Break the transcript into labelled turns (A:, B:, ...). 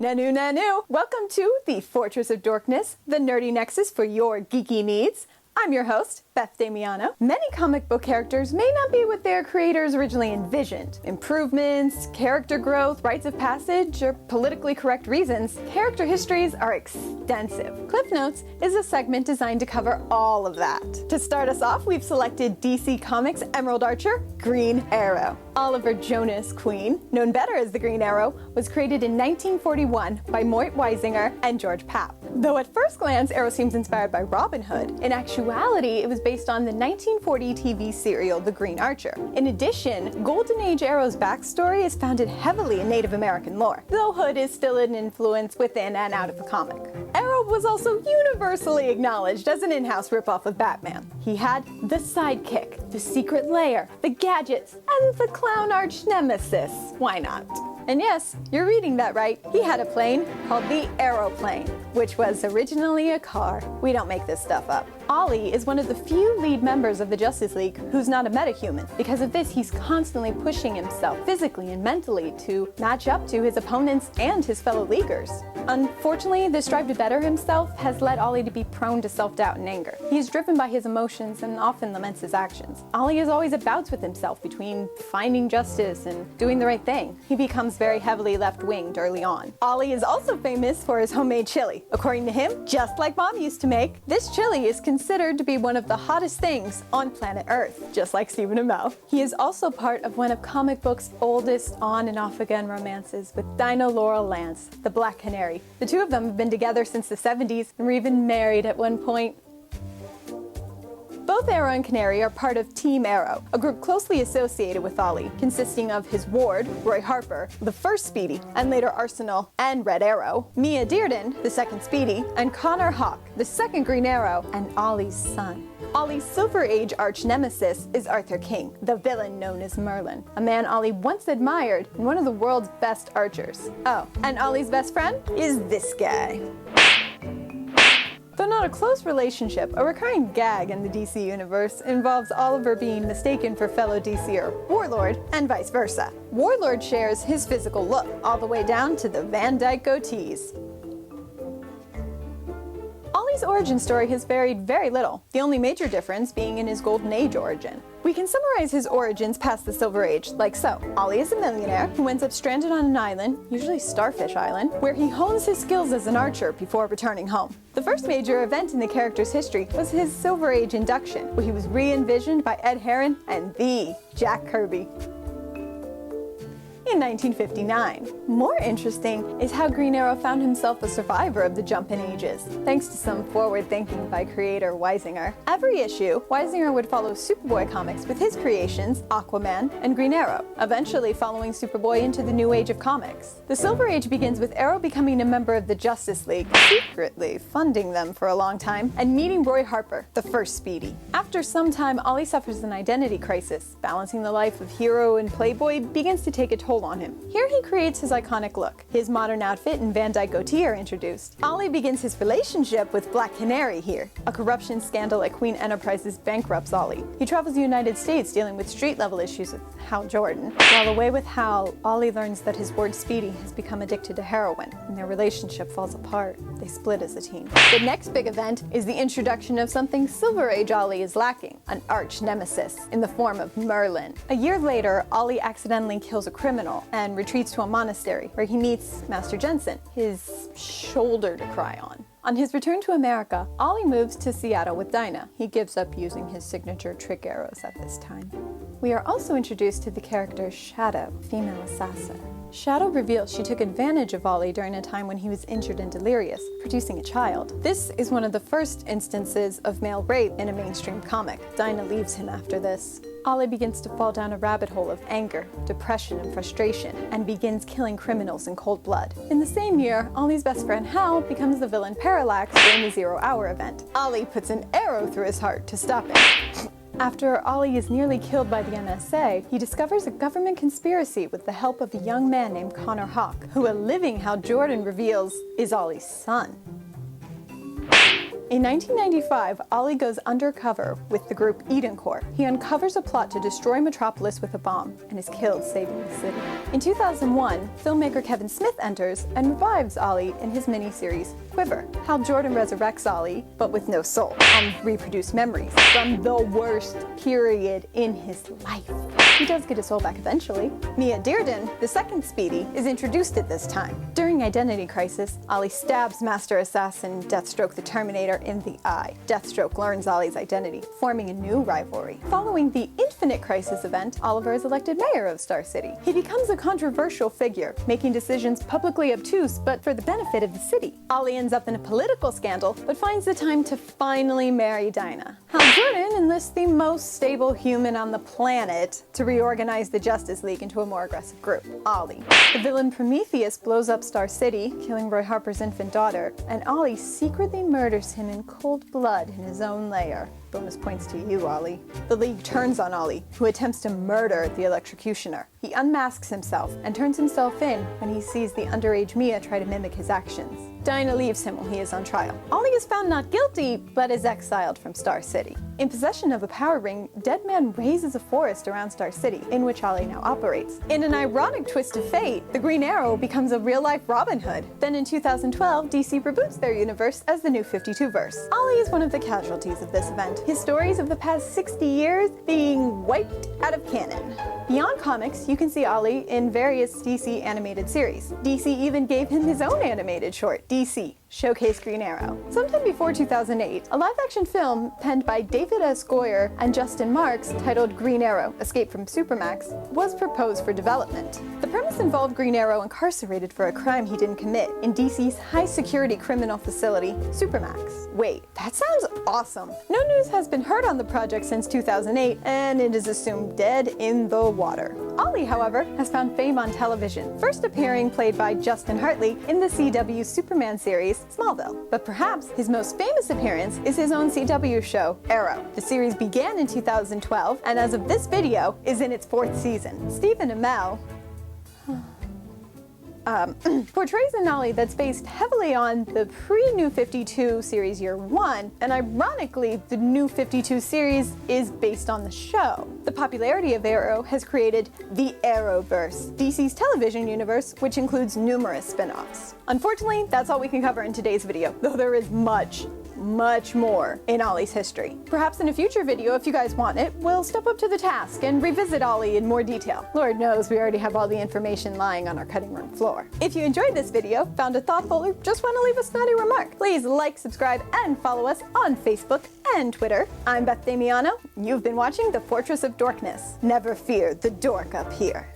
A: Nanu Nanu! Welcome to the Fortress of Dorkness, the nerdy nexus for your geeky needs. I'm your host, Beth Damiano. Many comic book characters may not be what their creators originally envisioned. Improvements, character growth, rites of passage, or politically correct reasons, character histories are extensive. Cliff Notes is a segment designed to cover all of that. To start us off, we've selected DC Comics Emerald Archer, Green Arrow. Oliver Jonas Queen, known better as the Green Arrow, was created in 1941 by Mort Weisinger and George Papp. Though at first glance, Arrow seems inspired by Robin Hood, in actuality, it was based on the 1940 TV serial The Green Archer. In addition, Golden Age Arrow's backstory is founded heavily in Native American lore, though Hood is still an influence within and out of the comic. Arrow was also universally acknowledged as an in-house ripoff of Batman. He had the sidekick, the secret lair, the gadgets, and the clown arch nemesis. Why not? And yes, you're reading that right. He had a plane called the Aeroplane, which was originally a car. We don't make this stuff up. Ollie is one of the few lead members of the Justice League who's not a metahuman. Because of this, he's constantly pushing himself physically and mentally to match up to his opponents and his fellow Leaguers. Unfortunately, this drive to better himself has led Ollie to be prone to self-doubt and anger. He is driven by his emotions and often laments his actions. Ollie is always at bouts with himself between finding justice and doing the right thing. He becomes very heavily left-winged early on. Ollie is also famous for his homemade chili. According to him, just like Mom used to make, this chili is considered to be one of the hottest things on planet Earth, just like Stephen Amell. He is also part of one of comic books' oldest on and off again romances with Dinah Laurel Lance, the Black Canary. The two of them have been together since the 70s and were even married at one point. Both Arrow and Canary are part of Team Arrow, a group closely associated with Ollie, consisting of his ward, Roy Harper, the first Speedy, and later Arsenal and Red Arrow, Mia Dearden, the second Speedy, and Connor Hawke, the second Green Arrow, and Ollie's son. Ollie's Silver Age arch-nemesis is Arthur King, the villain known as Merlin, a man Ollie once admired and one of the world's best archers. Oh, and Ollie's best friend is this guy. Though not a close relationship, a recurring gag in the DC universe involves Oliver being mistaken for fellow DCer Warlord and vice versa. Warlord shares his physical look, all the way down to the Van Dyke goatees. Ollie's origin story has varied very little, the only major difference being in his Golden Age origin. We can summarize his origins past the Silver Age like so. Ollie is a millionaire who ends up stranded on an island, usually Starfish Island, where he hones his skills as an archer before returning home. The first major event in the character's history was his Silver Age induction, where he was re-envisioned by Ed Herron and the Jack Kirby in 1959. More interesting is how Green Arrow found himself a survivor of the jump in ages, thanks to some forward thinking by creator Weisinger. Every issue, Weisinger would follow Superboy comics with his creations, Aquaman and Green Arrow, eventually following Superboy into the new age of comics. The Silver Age begins with Arrow becoming a member of the Justice League, secretly funding them for a long time, and meeting Roy Harper, the first Speedy. After some time, Ollie suffers an identity crisis. Balancing the life of hero and playboy begins to take a toll on him. Here he creates his iconic look. His modern outfit and Van Dyke goatee are introduced. Ollie begins his relationship with Black Canary here. A corruption scandal at Queen Enterprises bankrupts Ollie. He travels the United States dealing with street-level issues with Hal Jordan. While away with Hal, Ollie learns that his ward Speedy has become addicted to heroin, and their relationship falls apart. They split as a teen. The next big event is the introduction of something Silver Age Ollie is lacking, an arch nemesis in the form of Merlin. A year later, Ollie accidentally kills a criminal and retreats to a monastery where he meets Master Jensen, his shoulder to cry on. On his return to America, Ollie moves to Seattle with Dinah. He gives up using his signature trick arrows at this time. We are also introduced to the character Shadow, female assassin. Shadow reveals she took advantage of Ollie during a time when he was injured and delirious, producing a child. This is one of the first instances of male rape in a mainstream comic. Dinah leaves him after this. Ollie begins to fall down a rabbit hole of anger, depression, and frustration, and begins killing criminals in cold blood. In the same year, Ollie's best friend Hal becomes the villain Parallax during the Zero Hour event. Ollie puts an arrow through his heart to stop him. After Ollie is nearly killed by the NSA, he discovers a government conspiracy with the help of a young man named Connor Hawke, who a living Hal Jordan reveals is Ollie's son. In 1995, Ollie goes undercover with the group Eden Corps. He uncovers a plot to destroy Metropolis with a bomb and is killed saving the city. In 2001, filmmaker Kevin Smith enters and revives Ollie in his miniseries Quiver. Hal Jordan resurrects Ollie, but with no soul, and reproduced memories from the worst period in his life. He does get his soul back eventually. Mia Dearden, the second Speedy, is introduced at this time. During Identity Crisis, Ollie stabs Master Assassin Deathstroke the Terminator in the eye. Deathstroke learns Ollie's identity, forming a new rivalry. Following the Infinite Crisis event, Oliver is elected mayor of Star City. He becomes a controversial figure, making decisions publicly obtuse but for the benefit of the city. Ollie ends up in a political scandal, but finds the time to finally marry Dinah. Hal Jordan enlists the most stable human on the planet to reorganize the Justice League into a more aggressive group, Ollie. The villain Prometheus blows up Star City, killing Roy Harper's infant daughter, and Ollie secretly murders him in cold blood in his own lair. Bonus points to you, Ollie. The League turns on Ollie, who attempts to murder the electrocutioner. He unmasks himself and turns himself in when he sees the underage Mia try to mimic his actions. Dinah leaves him while he is on trial. Ollie is found not guilty, but is exiled from Star City. In possession of a power ring, Deadman raises a forest around Star City, in which Ollie now operates. In an ironic twist of fate, the Green Arrow becomes a real-life Robin Hood. Then in 2012, DC reboots their universe as the New 52-verse. Ollie is one of the casualties of this event, his stories of the past 60 years being wiped out of canon. Beyond comics, you can see Ollie in various DC animated series. DC even gave him his own animated short, DC Showcase Green Arrow. Sometime before 2008, a live-action film penned by David S. Goyer and Justin Marks titled Green Arrow: Escape from Supermax was proposed for development. The premise involved Green Arrow incarcerated for a crime he didn't commit in DC's high-security criminal facility, Supermax. Wait, that sounds awesome! No news has been heard on the project since 2008, and it is assumed dead in the water. Ollie, however, has found fame on television, first appearing played by Justin Hartley in the CW Superman series Smallville. But perhaps his most famous appearance is his own CW show, Arrow. The series began in 2012, and as of this video, is in its 4th season. Stephen Amell portrays an Ollie that's based heavily on the pre-New 52 series Year 1, and ironically, the New 52 series is based on the show. The popularity of Arrow has created the Arrowverse, DC's television universe, which includes numerous spin-offs. Unfortunately, that's all we can cover in today's video, though there is much more in Ollie's history. Perhaps in a future video, if you guys want it, we'll step up to the task and revisit Ollie in more detail. Lord knows we already have all the information lying on our cutting room floor. If you enjoyed this video, found it thoughtful, or just want to leave a snotty remark, please like, subscribe, and follow us on Facebook and Twitter. I'm Beth Damiano. You've been watching The Fortress of Dorkness. Never fear the dork up here.